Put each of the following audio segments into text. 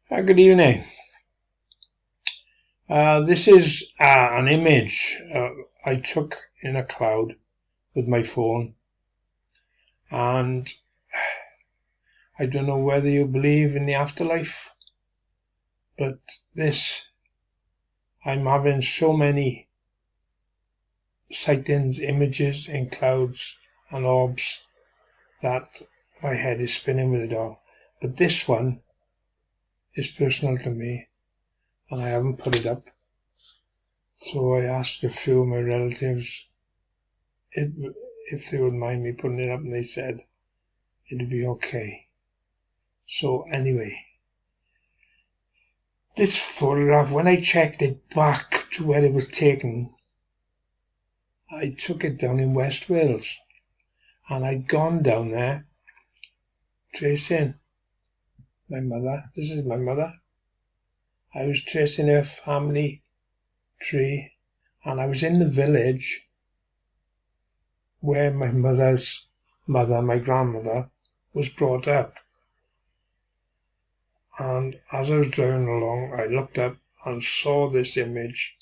Good evening. This is an image I took in a cloud with my phone, and I don't know whether you believe in the afterlife, but I'm having so many sightings, images in clouds and orbs that my head is spinning with it all. But this one is personal to me, and I haven't put it up. So I asked a few of my relatives if they would mind me putting it up, and they said it'd be okay. So anyway, this photograph, when I checked it back to where it was taken, I took it down in West Wales, and I'd gone down there tracing my mother. This is my mother. I was tracing her family tree, and I was in the village where my mother's mother, my grandmother, was brought up. And as I was driving along, I looked up and saw this image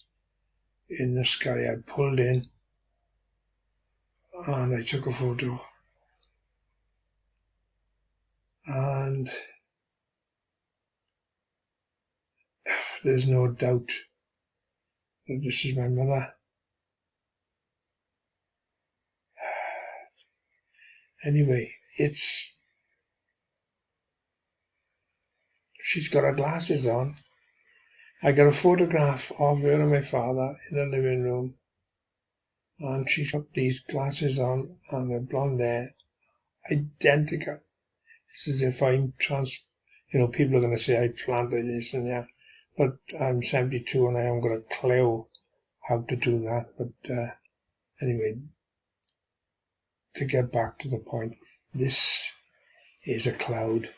in the sky. I pulled in and I took a photo. And there's no doubt that this is my mother. Anyway, she's got her glasses on. I got a photograph of her and my father in the living room, and she's got these glasses on and her blonde hair, identical. It's as if people are going to say I planted this and that, but I'm 72 and I haven't got a clue how to do that. But anyway, to get back to the point, this is a cloud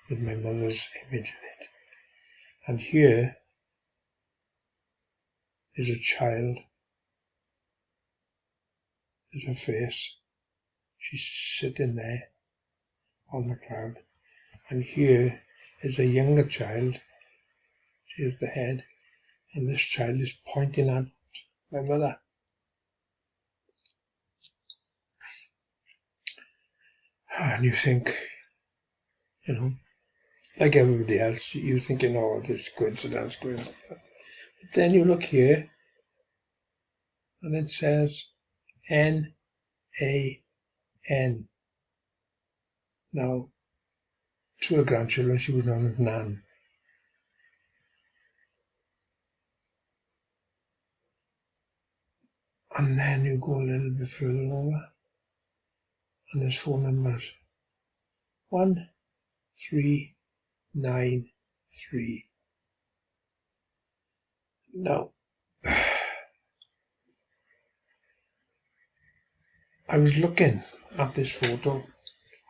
with my mother's image in it. And here is a child. There's her face. She's sitting there on the cloud. And here is a younger child. Here's the head. And this child is pointing at my mother. And you think, like everybody else, you're thinking, oh, this is coincidence. But then you look here, and it says N-A-N. Now, to her grandchildren, she was known as Nan. And then you go a little bit further over, and there's 4 numbers. 1393. Now, I was looking at this photo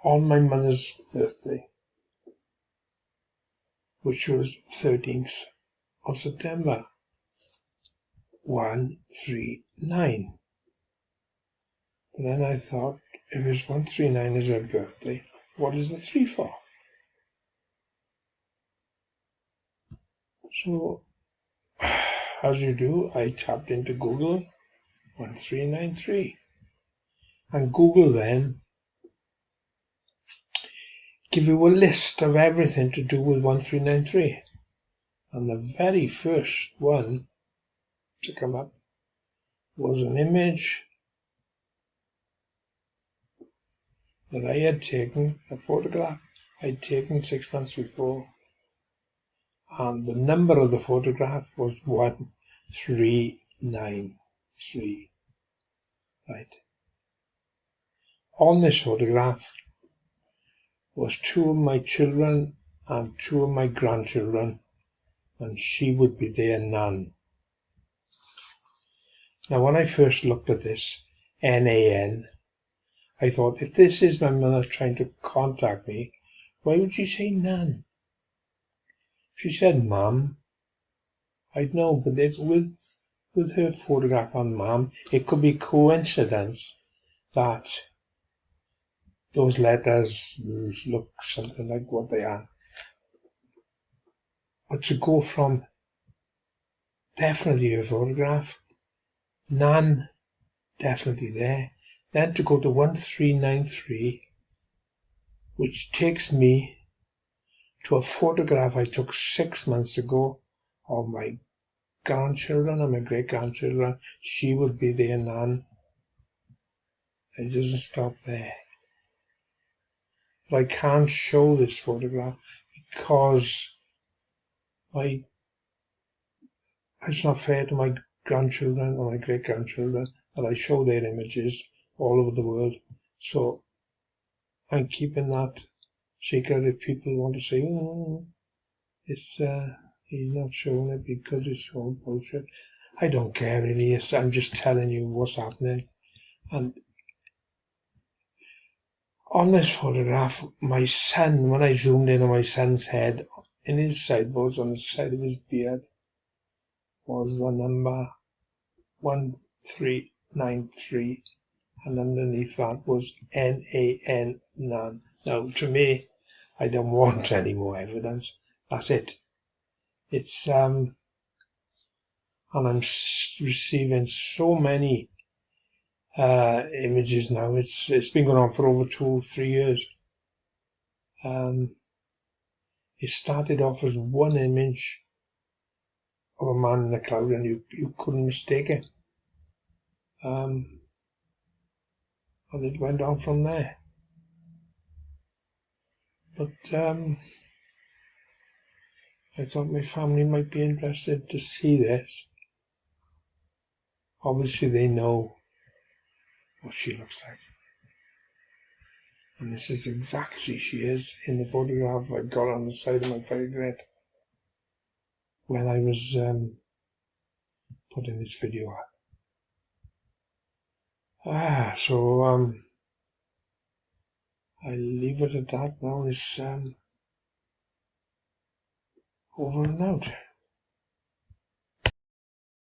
on my mother's birthday, which was 13th of September, 139. But then I thought, if it's 139 is her birthday, what is the 3 for? So, as you do, I tapped into Google 1393. And Google then give you a list of everything to do with 1393. And the very first one to come up was an image that I had taken, a photograph I'd taken 6 months before. And the number of the photograph was 1393. Right. On this photograph was 2 of my children and 2 of my grandchildren, and she would be their Nan. Now, when I first looked at this, N-A-N, I thought, if this is my mother trying to contact me, why would she say Nan? If she said Mum, I'd know, but with her photograph on Mum, it could be coincidence that those letters look something like what they are. But to go from definitely a photograph, Nan definitely there, then to go to 1393, which takes me to a photograph I took 6 months ago of my grandchildren and my great-grandchildren. She would be there, Nan. It doesn't stop there. But I can't show this photograph because it's not fair to my grandchildren or my great-grandchildren that I show their images all over the world. So I'm keeping that secret. If people want to say, it's he's not showing it because it's all bullshit, I don't care really. I'm just telling you what's happening. And on this photograph, my son, when I zoomed in on my son's head, in his sideboards on the side of his beard, was the number 1393, and underneath that was NAN, Nan. Now, to me, I don't want any more evidence. That's it. It's and I'm receiving so many images now. It's been going on for over 2-3 years. It started off as one image of a man in a cloud, and you couldn't mistake it. And it went on from there. But I thought my family might be interested to see this. Obviously, they know what she looks like. And this is exactly she is in the photograph I got on the side of my photograph when I was putting this video up. So I'll leave it at that now. It's over and out.